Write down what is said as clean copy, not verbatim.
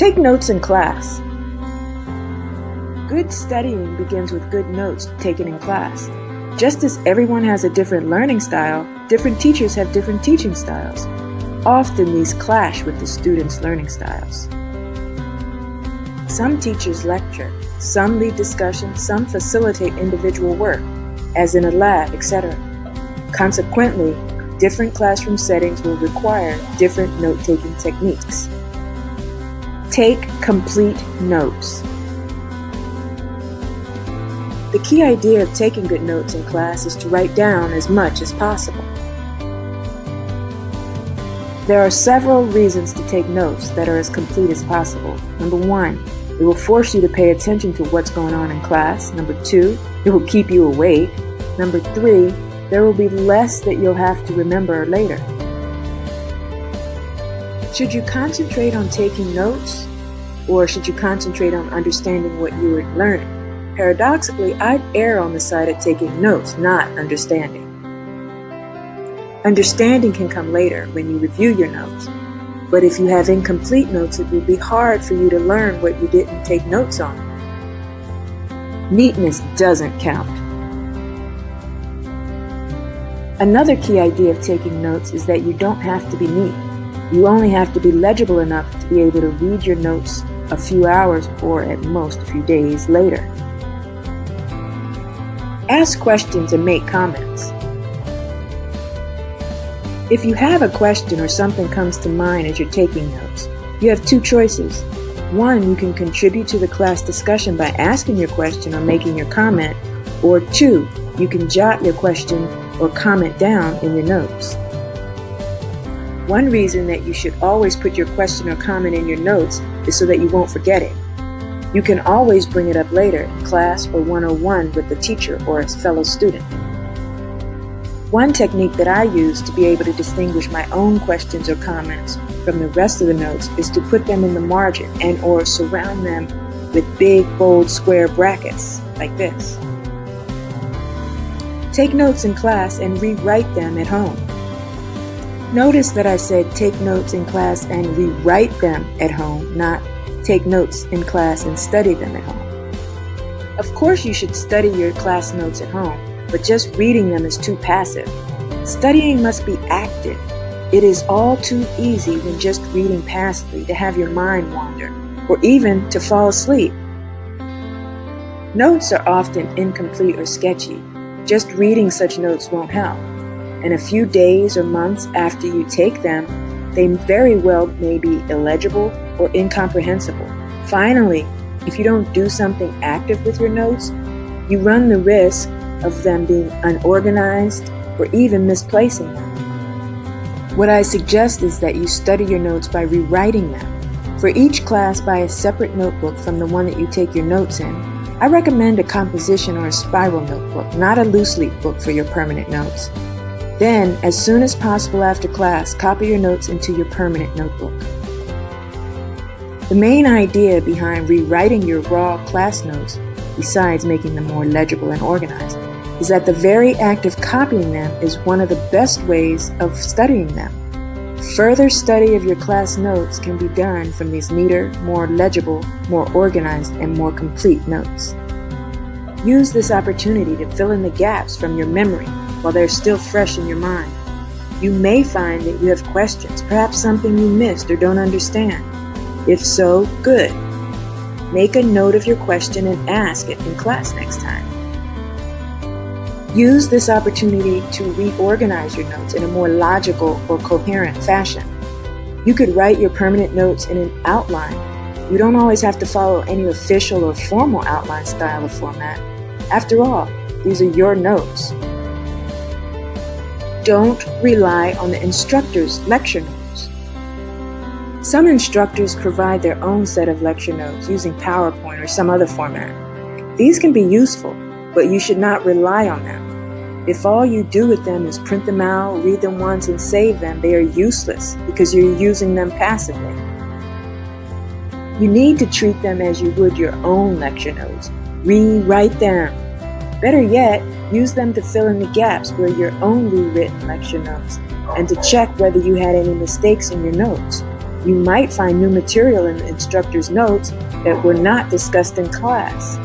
Take notes in class. Good studying begins with good notes taken in class. Just as everyone has a different learning style, different teachers have different teaching styles. Often these clash with the students' learning styles. Some teachers lecture, some lead discussion, some facilitate individual work, as in a lab, etc. Consequently, different classroom settings will require different note-taking techniques. Take complete notes. The key idea of taking good notes in class is to write down as much as possible. There are several reasons to take notes that are as complete as possible. Number 1, it will force you to pay attention to what's going on in class. Number 2, it will keep you awake. Number 3, there will be less that you'll have to remember later. Should you concentrate on taking notes, or should you concentrate on understanding what you are learning? Paradoxically, I'd err on the side of taking notes, not understanding. Understanding can come later when you review your notes, but if you have incomplete notes, it will be hard for you to learn what you didn't take notes on. Neatness doesn't count. Another key idea of taking notes is that you don't have to be neat. You only have to be legible enough to be able to read your notes a few hours or at most a few days later. Ask questions and make comments. If you have a question or something comes to mind as you're taking notes, you have 2 choices. 1, you can contribute to the class discussion by asking your question or making your comment, or 2, you can jot your question or comment down in your notes. One reason that you should always put your question or comment in your notes is so that you won't forget it. You can always bring it up later in class or one-on-one with the teacher or a fellow student. One technique that I use to be able to distinguish my own questions or comments from the rest of the notes is to put them in the margin and/or surround them with big, bold, square brackets, like this. Take notes in class and rewrite them at home. Notice that I said take notes in class and rewrite them at home, not take notes in class and study them at home. Of course you should study your class notes at home, but just reading them is too passive. Studying must be active. It is all too easy when just reading passively to have your mind wander, or even to fall asleep. Notes are often incomplete or sketchy. Just reading such notes won't help. And a few days or months after you take them, they very well may be illegible or incomprehensible. Finally, if you don't do something active with your notes, you run the risk of them being unorganized or even misplacing them. What I suggest is that you study your notes by rewriting them. For each class, buy a separate notebook from the one that you take your notes in. I recommend a composition or a spiral notebook, not a loose leaf book for your permanent notes. Then, as soon as possible after class, copy your notes into your permanent notebook. The main idea behind rewriting your raw class notes, besides making them more legible and organized, is that the very act of copying them is one of the best ways of studying them. Further study of your class notes can be done from these neater, more legible, more organized, and more complete notes. Use this opportunity to fill in the gaps from your memory while they're still fresh in your mind. You may find that you have questions, perhaps something you missed or don't understand. If so, good. Make a note of your question and ask it in class next time. Use this opportunity to reorganize your notes in a more logical or coherent fashion. You could write your permanent notes in an outline. You don't always have to follow any official or formal outline style or format. After all, these are your notes. Don't rely on the instructor's lecture notes. Some instructors provide their own set of lecture notes using PowerPoint or some other format. These can be useful, but you should not rely on them. If all you do with them is print them out, read them once, and save them, they are useless because you're using them passively. You need to treat them as you would your own lecture notes. Rewrite them. Better yet, use them to fill in the gaps where your own rewritten lecture notes and to check whether you had any mistakes in your notes. You might find new material in the instructor's notes that were not discussed in class.